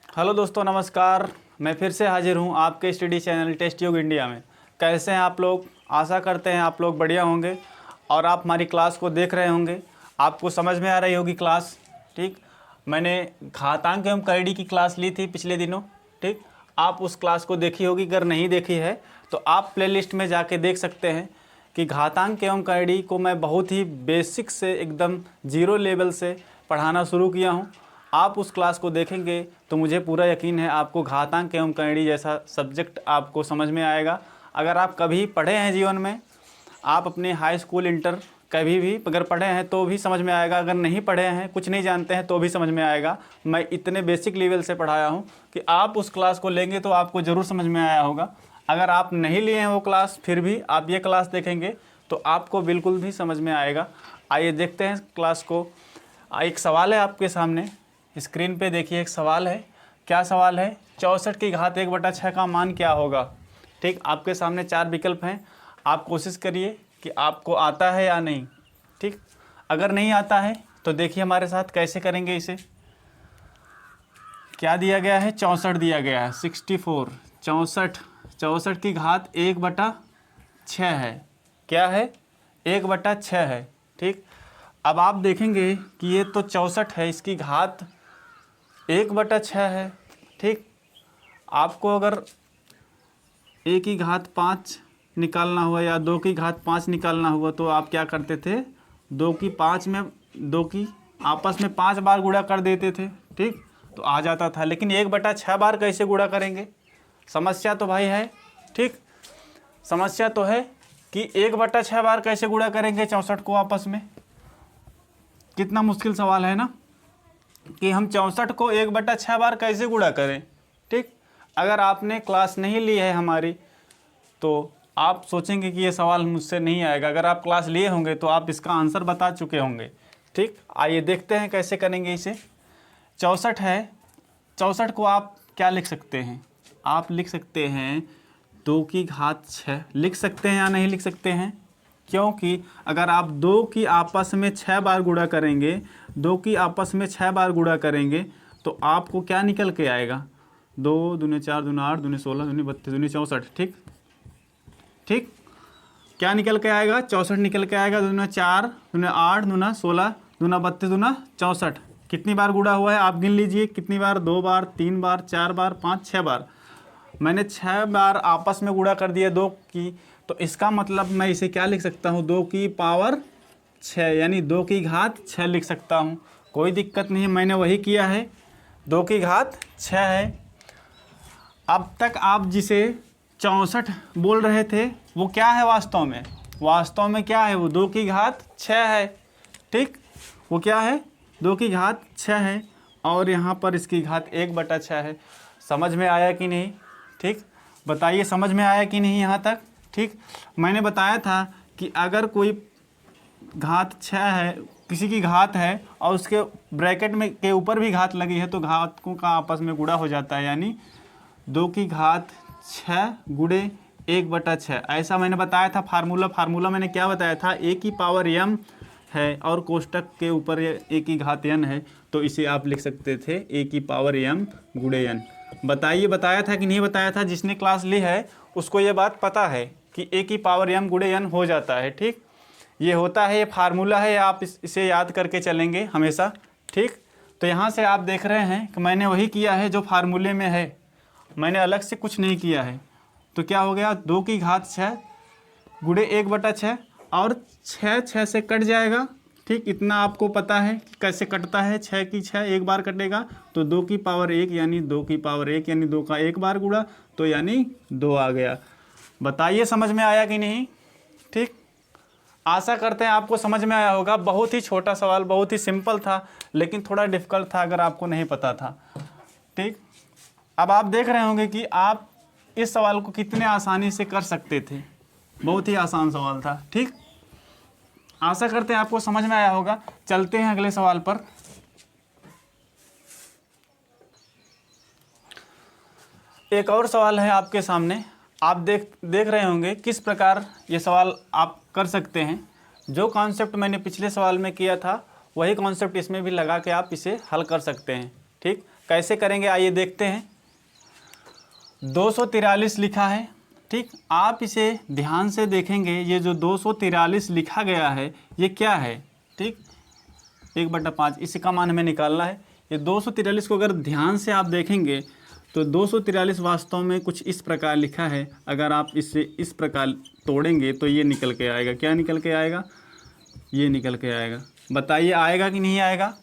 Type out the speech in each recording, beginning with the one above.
Hello दोस्तों, नमस्कार। मैं फिर से हाजिर हूँ आपके स्टडी चैनल टेस्ट योग इंडिया में। कैसे हैं आप लोग? आशा करते हैं आप लोग बढ़िया होंगे और आप हमारी क्लास को देख रहे होंगे। आपको समझ में आ रही होगी क्लास। ठीक, मैंने घातांक एवं करीडी की क्लास ली थी पिछले दिनों। ठीक, आप उस क्लास को देखी होगी। अगर नहीं देखी है तो आप प्लेलिस्ट में जाके देख सकते हैं कि घातांक एवं करीडी को मैं बहुत ही बेसिक से एकदम जीरो लेवल से पढ़ाना शुरू किया हूँ। आप उस क्लास को देखेंगे तो मुझे पूरा यकीन है आपको घातांक एवं करीडी जैसा सब्जेक्ट आपको समझ में आएगा। अगर आप कभी पढ़े हैं जीवन में, आप अपने हाई स्कूल इंटर कभी भी अगर पढ़े हैं तो भी समझ में आएगा। अगर नहीं पढ़े हैं, कुछ नहीं जानते हैं तो भी समझ में आएगा। मैं इतने बेसिक लेवल से पढ़ाया हूँ कि आप उस क्लास को लेंगे तो आपको ज़रूर समझ में आया होगा। अगर आप नहीं लिए हैं वो क्लास, फिर भी आप ये क्लास देखेंगे तो आपको बिल्कुल भी समझ में आएगा। आइए देखते हैं क्लास को। एक सवाल है आपके सामने, स्क्रीन पे देखिए। एक सवाल है। क्या सवाल है? 64 की घात 1/6 का मान क्या होगा? ठीक, आपके सामने 4 विकल्प हैं। आप कोशिश करिए कि आपको आता है या नहीं। ठीक, अगर नहीं आता है तो देखिए हमारे साथ कैसे करेंगे इसे। क्या दिया गया है? 64 दिया गया है, 64। 64 की घात 1/6 है। क्या है? 1/6 है। ठीक, अब आप देखेंगे कि ये तो 64 है, इसकी घात 1/6 है। ठीक, आपको अगर 1 की घात 5 निकालना हुआ या 2 की घात 5 निकालना हुआ तो आप क्या करते थे? 2 की आपस में 5 बार गुणा कर देते थे। ठीक, तो आ जाता था। लेकिन 1/6 बार कैसे गुणा करेंगे? समस्या तो भाई है। ठीक, समस्या तो है कि 1/6 बार कैसे गुणा करेंगे 64 को आपस में। कितना मुश्किल सवाल है ना कि हम 64 को 1/6 बार कैसे गुणा करें। ठीक, अगर आपने क्लास नहीं ली है हमारी तो आप सोचेंगे कि ये सवाल मुझसे नहीं आएगा। अगर आप क्लास लिए होंगे तो आप इसका आंसर बता चुके होंगे। ठीक, आइए देखते हैं कैसे करेंगे इसे। 64 है, 64 को आप क्या लिख सकते हैं? आप लिख सकते हैं 2 की घात 6 लिख सकते हैं या नहीं लिख सकते हैं? क्योंकि अगर आप 2 की आपस में 6 बार गुणा करेंगे, 2 की आपस में 6 बार गुणा करेंगे तो आपको क्या निकल के आएगा? 2 दूनी 4 दूनी 8 दूनी 16 दूनी 32 दूनी 64। ठीक, ठीक, क्या निकल के आएगा? 64 निकल के आएगा। दूना 4 दूना 8 दूना 16 दूना 32 दूना 64। कितनी बार गुणा हुआ है आप गिन लीजिए। कितनी बार? 2 बार, 3 बार, 4 बार, 5, 6 बार। मैंने 6 बार आपस में गुणा कर दिया 2 की, तो इसका मतलब मैं इसे क्या लिख सकता हूँ? 2 की पावर 6 यानी 2 की घात 6 लिख सकता हूँ। कोई दिक्कत नहीं है, मैंने वही किया है। 2 की घात 6 है। अब तक आप जिसे 64 बोल रहे थे वो क्या है वास्तव में? वास्तव में क्या है? वो 2 की घात 6 है। ठीक, वो क्या है? 2 की घात 6 है और यहाँ पर इसकी घात 1/6 है। समझ में आया कि नहीं? ठीक, बताइए समझ में आया कि नहीं यहाँ तक? ठीक, मैंने बताया था कि अगर कोई घात 6 है, किसी की घात है और उसके ब्रैकेट में के ऊपर भी घात लगी है तो घातों का आपस में गुणा हो जाता है। यानी 2 की घात 6 गुणे 1/6, ऐसा मैंने बताया था। फार्मूला मैंने क्या बताया था? a की पावर m है और कोष्टक के ऊपर a की घात n है, तो इसे आप लिख सकते थे a की पावर m गुणे n। बताइए, बताया था कि नहीं बताया था? जिसने क्लास ली है उसको ये बात पता है कि a की पावर m गुणे n हो जाता है। ठीक, ये होता है, ये फार्मूला है। आप इसे याद करके चलेंगे हमेशा। ठीक, तो यहाँ से आप देख रहे हैं कि मैंने वही किया है जो फार्मूले में है, मैंने अलग से कुछ नहीं किया है। तो क्या हो गया? 2 की घात 6 गुणे 1/6 और 6 से कट जाएगा। ठीक, इतना आपको पता है कि कैसे कटता है। 6 की 6 एक बार कटेगा तो 2 की पावर 1 यानी 2 की पावर 1 यानी 2 का एक बार गुणा, तो यानी 2 आ गया। बताइए समझ में आया कि नहीं? ठीक, आशा करते हैं आपको समझ में आया होगा। बहुत ही छोटा सवाल, बहुत ही सिंपल था, लेकिन थोड़ा डिफ़िकल्ट था अगर आपको नहीं पता था। ठीक, अब आप देख रहे होंगे कि आप इस सवाल को कितने आसानी से कर सकते थे। बहुत ही आसान सवाल था। ठीक, आशा करते हैं आपको समझ में आया होगा। चलते हैं अगले सवाल पर। एक और सवाल है आपके सामने। आप देख रहे होंगे किस प्रकार ये सवाल आप कर सकते हैं। जो कॉन्सेप्ट मैंने पिछले सवाल में किया था वही कॉन्सेप्ट इसमें भी लगा के आप इसे हल कर सकते हैं। ठीक, कैसे करेंगे आइए देखते हैं। 243 लिखा है, ठीक। आप इसे ध्यान से देखेंगे, ये जो 243 लिखा गया है ये क्या है, ठीक। 1/5 इसका मान हमें निकालना है। ये 243 को अगर ध्यान से आप देखेंगे तो 243 वास्तव में कुछ इस प्रकार लिखा है। अगर आप इसे इस प्रकार तोड़ेंगे तो ये निकल के आएगा। क्या निकल के आएगा? ये निकल के आएगा। बताइए आएगा कि नहीं आएगा?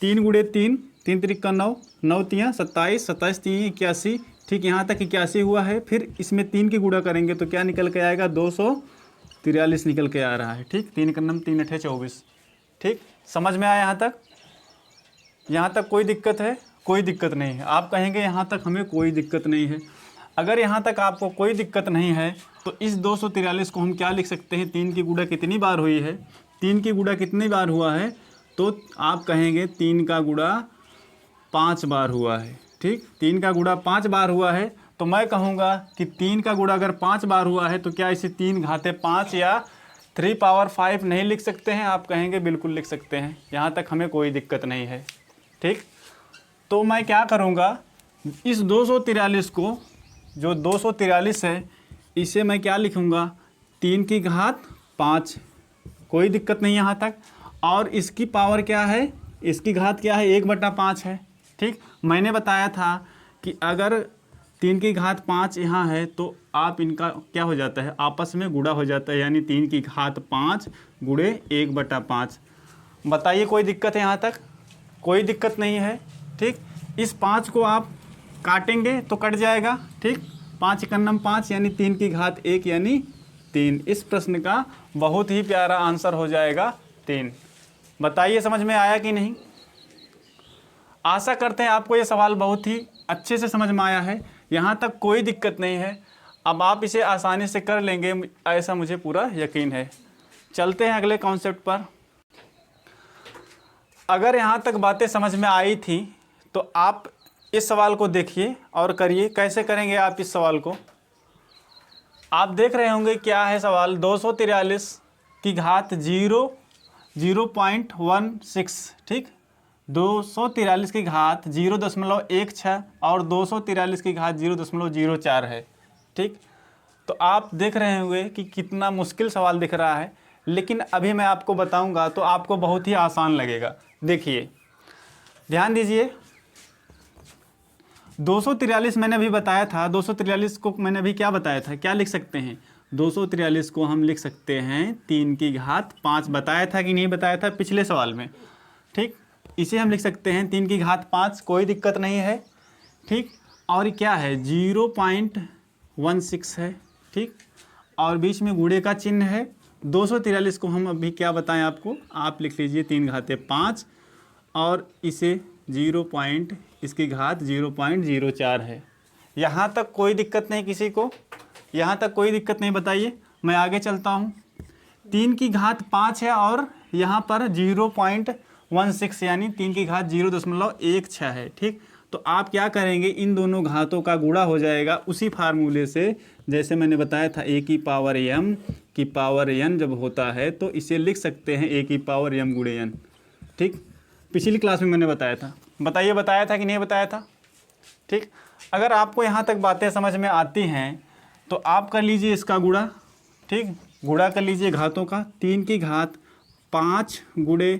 3 × 3, 3 त्रिक 9, 9 तियाँ 27, 27 3 81, ठीक। यहाँ तक 81 हुआ है। फिर इसमें 3 की गुणा करेंगे तो क्या निकल के आएगा? 243 निकल के आ रहा है, ठीक। 3 × 9 3 × 8 24, ठीक। समझ में आया यहाँ तक? यहाँ तक कोई दिक्कत है? कोई दिक्कत नहीं है। आप कहेंगे यहाँ तक हमें कोई दिक्कत नहीं है। अगर यहाँ तक आपको कोई दिक्कत नहीं है तो इस 243 को हम क्या लिख सकते हैं? 3 की गुणा कितनी बार हुई है? 3 की गुणा कितनी बार हुआ है? तो आप कहेंगे 3 का गुणा 5 बार हुआ है, ठीक। 3 का गुणा 5 बार हुआ है तो मैं कहूँगा कि 3 का गुणा अगर 5 बार हुआ है तो क्या इसे 3 घाते 5 या 3 पावर 5 नहीं लिख सकते हैं? आप कहेंगे बिल्कुल लिख सकते हैं। यहाँ तक हमें कोई दिक्कत नहीं है, ठीक। तो मैं क्या करूँगा, इस 243 को, जो 243 है, इसे मैं क्या लिखूँगा? 3 की घात 5, कोई दिक्कत नहीं यहाँ तक। और इसकी पावर क्या है? इसकी घात क्या है? 1/5 है, ठीक। मैंने बताया था कि अगर 3 की घात 5 यहाँ है तो आप इनका क्या हो जाता है? आपस में गुणा हो जाता है, यानी 3 की घात 5 गुणे 1/5। बताइए कोई दिक्कत है यहाँ तक? कोई दिक्कत नहीं है, ठीक। इस 5 को आप काटेंगे तो कट जाएगा, ठीक। 5 × 9 5 यानी 3 की घात 1 यानी 3। इस प्रश्न का बहुत ही प्यारा आंसर हो जाएगा 3। बताइए समझ में आया कि नहीं? आशा करते हैं आपको ये सवाल बहुत ही अच्छे से समझ में आया है। यहाँ तक कोई दिक्कत नहीं है। अब आप इसे आसानी से कर लेंगे, ऐसा मुझे पूरा यकीन है। चलते हैं अगले कॉन्सेप्ट पर। अगर यहाँ तक बातें समझ में आई थी तो आप इस सवाल को देखिए और करिए। कैसे करेंगे आप इस सवाल को? आप देख रहे होंगे क्या है सवाल। 243 की घात 0.16, ठीक। 243 की घात 0.16 और 243 की घात 0.04 है, ठीक। तो आप देख रहे होंगे कि कितना मुश्किल सवाल दिख रहा है, लेकिन अभी मैं आपको बताऊंगा तो आपको बहुत ही आसान लगेगा। देखिए ध्यान दीजिए, 243 मैंने अभी बताया था। 243 को मैंने अभी क्या बताया था? क्या लिख सकते हैं? 243 को हम लिख सकते हैं 3 की घात 5। बताया था कि नहीं बताया था पिछले सवाल में, ठीक। इसे हम लिख सकते हैं 3 की घात 5, कोई दिक्कत नहीं है, ठीक। और क्या है? 0.16 है, ठीक। और बीच में गुणे का चिन्ह है। 243 को हम अभी क्या बताएं आपको? आप लिख लीजिए 3 घाते 5 और इसे इसकी घात 0.04 है। यहाँ तक कोई दिक्कत नहीं किसी को? यहाँ तक कोई दिक्कत नहीं? बताइए। मैं आगे चलता हूँ। 3 की घात 5 है और यहाँ पर 0.16 यानी 3 की घात 0.16 है, ठीक। तो आप क्या करेंगे? इन दोनों घातों का गुणा हो जाएगा उसी फार्मूले से, जैसे मैंने बताया था a की पावर m की पावर n जब होता है तो इसे लिख सकते हैं a की पावर m गुणे n, ठीक। पिछली क्लास में मैंने बताया था। बताइए बताया था कि नहीं बताया था, ठीक। अगर आपको यहाँ तक बातें समझ में आती हैं तो आप कर लीजिए इसका गुणा, ठीक। गुणा कर लीजिए घातों का। 3 की घात 5 गुणे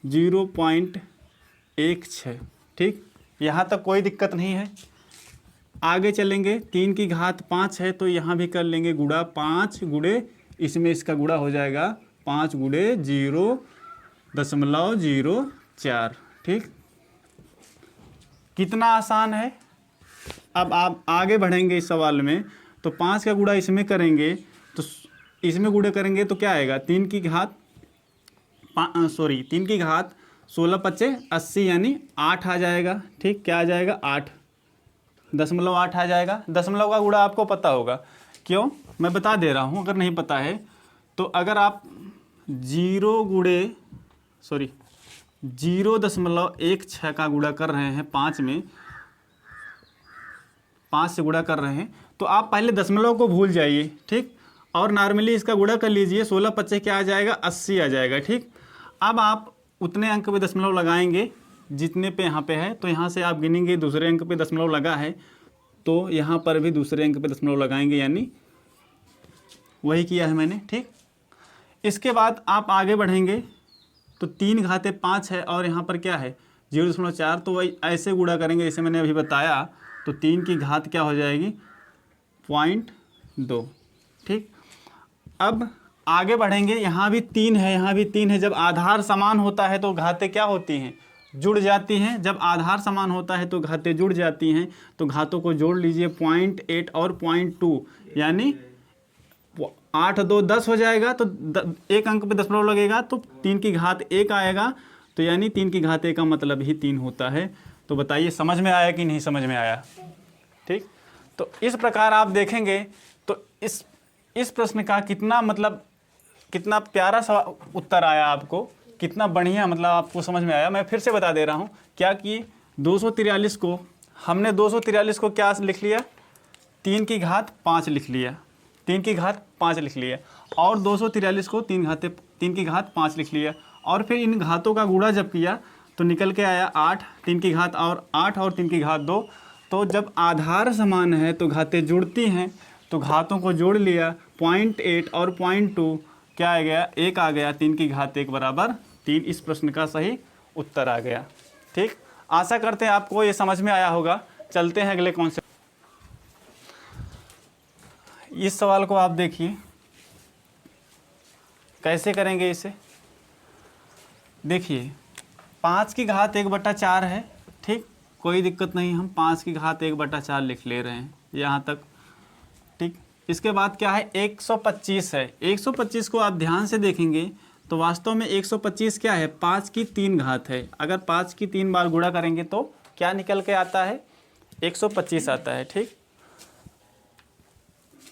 0.16, ठीक। यहाँ तक कोई दिक्कत नहीं है। आगे चलेंगे। 3 की घात 5 है तो यहाँ भी कर लेंगे गुणा। 5 गुणे, इसमें इसका गुणा हो जाएगा 5 गुणे 0.04, ठीक। कितना आसान है। अब आप आगे बढ़ेंगे इस सवाल में तो 5 का गुणा इसमें करेंगे तो इसमें गुणा करेंगे तो क्या आएगा? 3 की घात 16 × 5 = 80 यानी 8 आ जाएगा, ठीक। क्या आ जाएगा? 8.8 आ जाएगा। दशमलव का गुणा आपको पता होगा, क्यों? मैं बता दे रहा हूँ अगर नहीं पता है तो। अगर आप 0.16 का गुणा कर रहे हैं 5 में, 5 से गुणा कर रहे हैं तो आप पहले दशमलव को भूल जाइए, ठीक। और नॉर्मली इसका गुणा कर लीजिए। 16 × 5 क्या आ जाएगा? 80 आ जाएगा, ठीक। अब आप उतने अंक पे दशमलव लगाएंगे जितने पे यहाँ पे है, तो यहाँ से आप गिनेंगे दूसरे अंक पे दशमलव लगा है तो यहाँ पर भी दूसरे अंक पे दशमलव लगाएंगे, यानी वही किया है मैंने। ठीक, इसके बाद आप आगे बढ़ेंगे तो 3 घाते 5 है और यहाँ पर क्या है 0.4, तो वही ऐसे गुणा करेंगे जैसे मैंने अभी बताया, तो 3 की घात क्या हो जाएगी 0.2। ठीक, अब आगे बढ़ेंगे, यहाँ भी 3 है, यहाँ भी 3 है। जब आधार समान होता है तो घातें क्या होती हैं, जुड़ जाती हैं। जब आधार समान होता है तो घातें जुड़ जाती हैं, तो घातों को जोड़ लीजिए 0.8 और 0.2, यानी 8 2 10 हो जाएगा। तो एक अंक पे दशमलव लगेगा तो 3 की घात 1 आएगा, तो यानी 3 की घात 1 का मतलब ही 3 होता है। तो बताइए समझ में आया कि नहीं समझ में आया। ठीक, तो इस प्रकार आप देखेंगे तो इस प्रश्न का कितना प्यारा सा उत्तर आया आपको, कितना बढ़िया आपको समझ में आया। मैं फिर से बता दे रहा हूँ क्या कि 243 को हमने 243 को क्या लिख लिया 3 की घात 5 लिख लिया, 3 की घात 5 लिख लिया, और 243 को 3 की घात 5 लिख लिया, और फिर इन घातों का गुणा जब किया तो निकल के आया 8, 3 की घात और 8 और 3 की घात 2। तो जब आधार समान है तो घातें जुड़ती हैं, तो घातों को जोड़ लिया 0.8 और 0.2 क्या आ गया 1 आ गया, 3 की घात 1 बराबर 3। इस प्रश्न का सही उत्तर आ गया। ठीक, आशा करते हैं आपको ये समझ में आया होगा। चलते हैं अगले कॉन्सेप्ट। इस सवाल को आप देखिए कैसे करेंगे इसे। देखिए 5 की घात 1/4 है। ठीक, कोई दिक्कत नहीं, हम 5 की घात 1/4 लिख ले रहे हैं यहाँ तक। ठीक, इसके बाद क्या है 125 है। 125 को आप ध्यान से देखेंगे तो वास्तव में 125 क्या है 5 की 3 घात है। अगर 5 की 3 बार गुणा करेंगे तो क्या निकल के आता है 125 आता है। ठीक,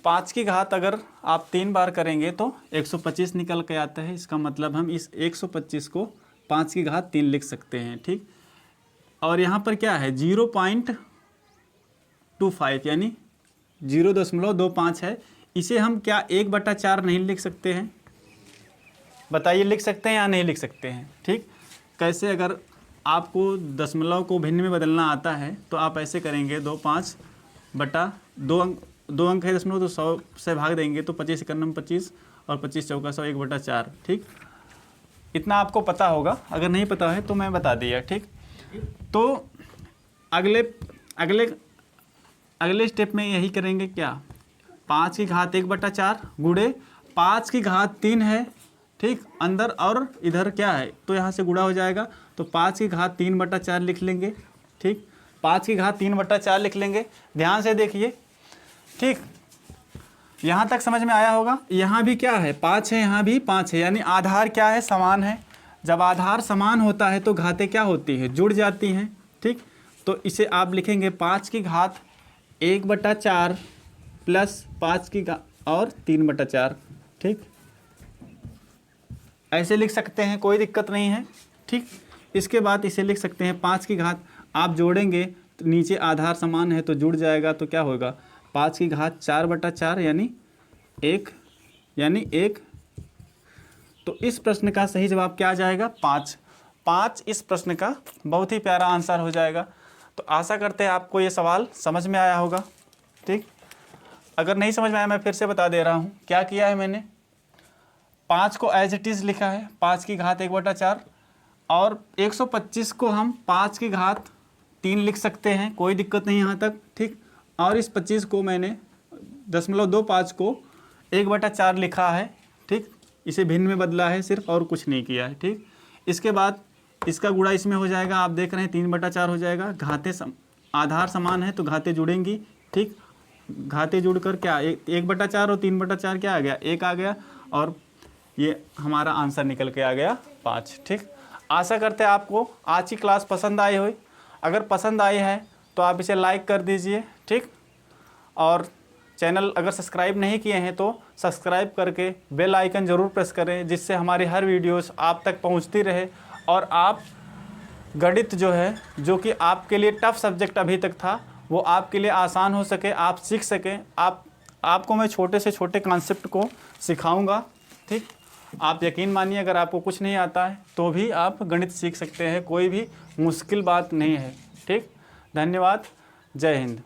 5 की घात अगर आप 3 बार करेंगे तो 125 निकल के आता है। इसका मतलब हम इस 125 को 5 की घात 3 लिख सकते हैं। ठीक, और यहाँ पर क्या है 0.25 यानी 0.25 है। इसे हम क्या 1/4 नहीं लिख सकते हैं, बताइए लिख सकते हैं या नहीं लिख सकते हैं। ठीक, कैसे, अगर आपको दशमलव को भिन्न में बदलना आता है तो आप ऐसे करेंगे 2 अंक है दशमलव, तो 100 से भाग देंगे तो 25 × 25 और 25 × 100 1/4। ठीक, इतना आपको पता होगा, अगर नहीं पता है तो मैं बता दिया। ठीक, तो अगले स्टेप में यही करेंगे क्या 5 की घात 1/4 गुणे 5 की घात 3 है। ठीक, अंदर और इधर क्या है तो यहाँ से गुणा हो जाएगा, तो 5 की घात 3/4 लिख लेंगे। ठीक, 5 की घात 3/4 लिख लेंगे। ध्यान से देखिए। ठीक, यहाँ तक समझ में आया होगा। यहाँ भी क्या है 5 है, यहाँ भी 5 है, यानी आधार क्या है समान है। जब आधार समान होता है तो घातें क्या होती है जुड़ जाती हैं। ठीक, तो इसे आप लिखेंगे 5 की घात 1/4 प्लस 5 की घात और 3/4। ठीक, ऐसे लिख सकते हैं, कोई दिक्कत नहीं है। ठीक, इसके बाद इसे लिख सकते हैं 5 की घात आप जोड़ेंगे तो नीचे आधार समान है तो जुड़ जाएगा, तो क्या होगा 5 की घात 4/4 यानी 1 तो इस प्रश्न का सही जवाब क्या आ जाएगा 5। इस प्रश्न का बहुत ही प्यारा आंसर हो जाएगा। तो आशा करते हैं आपको ये सवाल समझ में आया होगा। ठीक, अगर नहीं समझ में आया मैं फिर से बता दे रहा हूँ क्या किया है मैंने। 5 को एज इट इज़ लिखा है 5 की घात 1/4, और 125 को हम 5 की घात 3 लिख सकते हैं, कोई दिक्कत नहीं यहाँ तक। ठीक, और इस 25 को मैंने 0.25 को 1/4 लिखा है। ठीक, इसे भिन्न में बदला है सिर्फ, और कुछ नहीं किया है। ठीक, इसके बाद इसका गुणा इसमें हो जाएगा, आप देख रहे हैं 3/4 हो जाएगा। घातें आधार समान है तो घातें जुड़ेंगी। ठीक, घातें जुड़कर क्या 1/4 और 3/4 क्या आ गया 1 आ गया, और ये हमारा आंसर निकल के आ गया 5। ठीक, आशा करते हैं आपको आज की क्लास पसंद आई हुई। अगर पसंद आई है तो आप इसे लाइक कर दीजिए। ठीक, और चैनल अगर सब्सक्राइब नहीं किए हैं तो सब्सक्राइब करके बेल आइकन ज़रूर प्रेस करें, जिससे हमारी हर वीडियोस आप तक पहुंचती रहे, और आप गणित जो कि आपके लिए टफ सब्जेक्ट अभी तक था वो आपके लिए आसान हो सके, आप सीख सकें। आपको मैं छोटे से छोटे कॉन्सेप्ट को सिखाऊंगा। ठीक, आप यकीन मानिए, अगर आपको कुछ नहीं आता है तो भी आप गणित सीख सकते हैं, कोई भी मुश्किल बात नहीं है। ठीक, धन्यवाद, जय हिंद।